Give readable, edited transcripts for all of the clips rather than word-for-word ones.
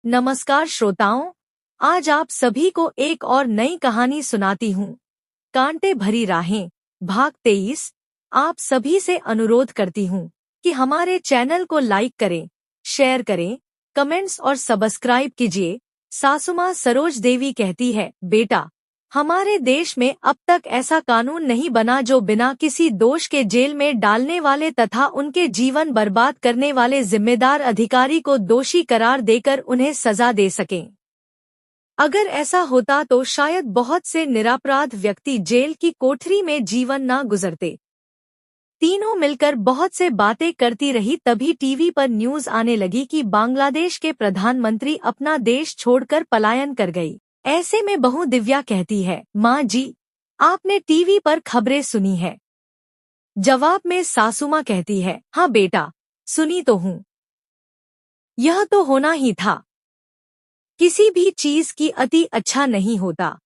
नमस्कार श्रोताओं, आज आप सभी को एक और नई कहानी सुनाती हूँ। कांटे भरी राहें, भाग 23। आप सभी से अनुरोध करती हूँ कि हमारे चैनल को लाइक करें, शेयर करें, कमेंट्स और सब्सक्राइब कीजिए। सासुमाँ सरोज देवी कहती है, बेटा, हमारे देश में अब तक ऐसा कानून नहीं बना जो बिना किसी दोष के जेल में डालने वाले तथा उनके जीवन बर्बाद करने वाले जिम्मेदार अधिकारी को दोषी करार देकर उन्हें सजा दे सके। अगर ऐसा होता तो शायद बहुत से निरपराध व्यक्ति जेल की कोठरी में जीवन न गुजरते। तीनों मिलकर बहुत से बातें करती रही, तभी टीवी पर न्यूज आने लगी कि बांग्लादेश के प्रधानमंत्री अपना देश छोड़कर पलायन कर गई। ऐसे में बहू दिव्या कहती है, माँ जी, आपने टीवी पर खबरें सुनी है? जवाब में सासू माँ कहती है, हाँ बेटा, सुनी तो हूँ। यह तो होना ही था। किसी भी चीज की अति अच्छा नहीं होता।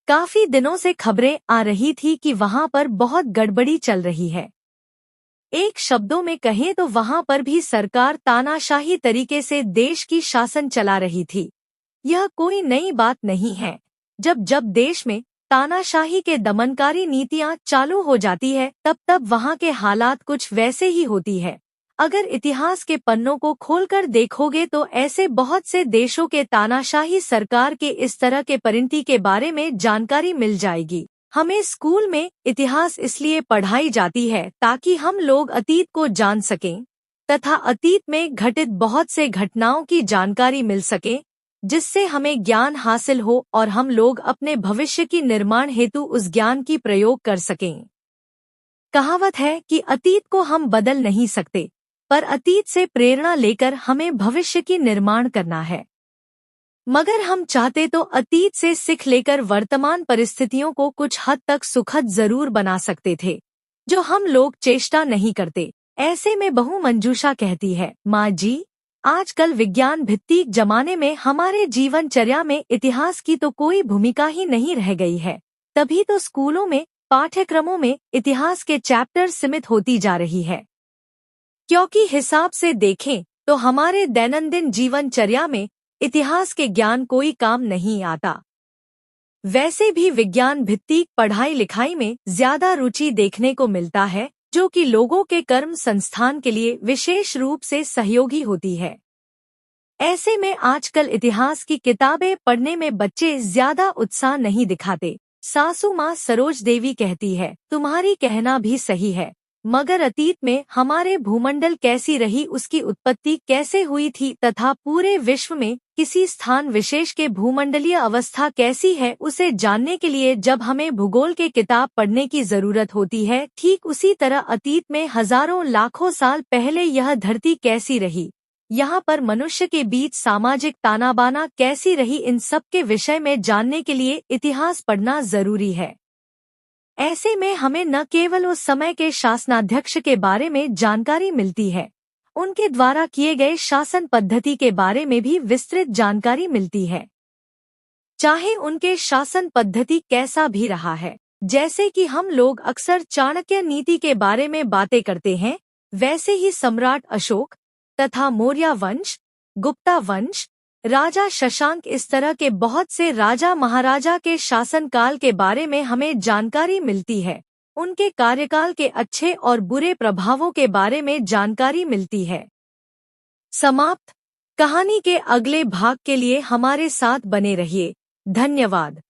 काफी दिनों से खबरें आ रही थी कि वहां पर बहुत गड़बड़ी चल रही है। एक शब्दों में कहें तो वहां पर भी सरकार तानाशाही तरीके से देश की शासन चला रही थी। यह कोई नई बात नहीं है। जब जब देश में तानाशाही के दमनकारी नीतियां चालू हो जाती है, तब तब वहां के हालात कुछ वैसे ही होती है। अगर इतिहास के पन्नों को खोलकर देखोगे तो ऐसे बहुत से देशों के तानाशाही सरकार के इस तरह के परिणति के बारे में जानकारी मिल जाएगी। हमें स्कूल में इतिहास इसलिए पढ़ाई जाती है ताकि हम लोग अतीत को जान सकें तथा अतीत में घटित बहुत से घटनाओं की जानकारी मिल सके, जिससे हमें ज्ञान हासिल हो और हम लोग अपने भविष्य की निर्माण हेतु उस ज्ञान की प्रयोग कर सकें। कहावत है कि अतीत को हम बदल नहीं सकते, पर अतीत से प्रेरणा लेकर हमें भविष्य की निर्माण करना है। मगर हम चाहते तो अतीत से सीख लेकर वर्तमान परिस्थितियों को कुछ हद तक सुखद जरूर बना सकते थे, जो हम लोग चेष्टा नहीं करते। ऐसे में बहू मंजूषा कहती है, माँ जी, आजकल विज्ञान भित्तिक जमाने में हमारे जीवनचर्या में इतिहास की तो कोई भूमिका ही नहीं रह गई है। तभी तो स्कूलों में पाठ्यक्रमों में इतिहास के चैप्टर सीमित होती जा रही है। क्योंकि हिसाब से देखें तो हमारे दैनंदिन जीवनचर्या में इतिहास के ज्ञान कोई काम नहीं आता। वैसे भी विज्ञान भित्तिक पढ़ाई लिखाई में ज्यादा रुचि देखने को मिलता है, जो कि लोगों के कर्म संस्थान के लिए विशेष रूप से सहयोगी होती है। ऐसे में आजकल इतिहास की किताबें पढ़ने में बच्चे ज्यादा उत्साह नहीं दिखाते। सासू माँ सरोज देवी कहती है, तुम्हारी कहना भी सही है, मगर अतीत में हमारे भूमंडल कैसी रही, उसकी उत्पत्ति कैसे हुई थी तथा पूरे विश्व में किसी स्थान विशेष के भूमंडलीय अवस्था कैसी है, उसे जानने के लिए जब हमें भूगोल के किताब पढ़ने की जरूरत होती है, ठीक उसी तरह अतीत में हजारों लाखों साल पहले यह धरती कैसी रही, यहाँ पर मनुष्य के बीच सामाजिक तानाबाना कैसी रही, इन सब के विषय में जानने के लिए इतिहास पढ़ना जरूरी है। ऐसे में हमें न केवल उस समय के शासनाध्यक्ष के बारे में जानकारी मिलती है, उनके द्वारा किए गए शासन पद्धति के बारे में भी विस्तृत जानकारी मिलती है। चाहे उनके शासन पद्धति कैसा भी रहा है, जैसे कि हम लोग अक्सर चाणक्य नीति के बारे में बातें करते हैं, वैसे ही सम्राट अशोक तथा मौर्य वंश, गुप्ता वंश, राजा शशांक, इस तरह के बहुत से राजा महाराजा के शासनकाल के बारे में हमें जानकारी मिलती है। उनके कार्यकाल के अच्छे और बुरे प्रभावों के बारे में जानकारी मिलती है। समाप्त। कहानी के अगले भाग के लिए हमारे साथ बने रहिए। धन्यवाद।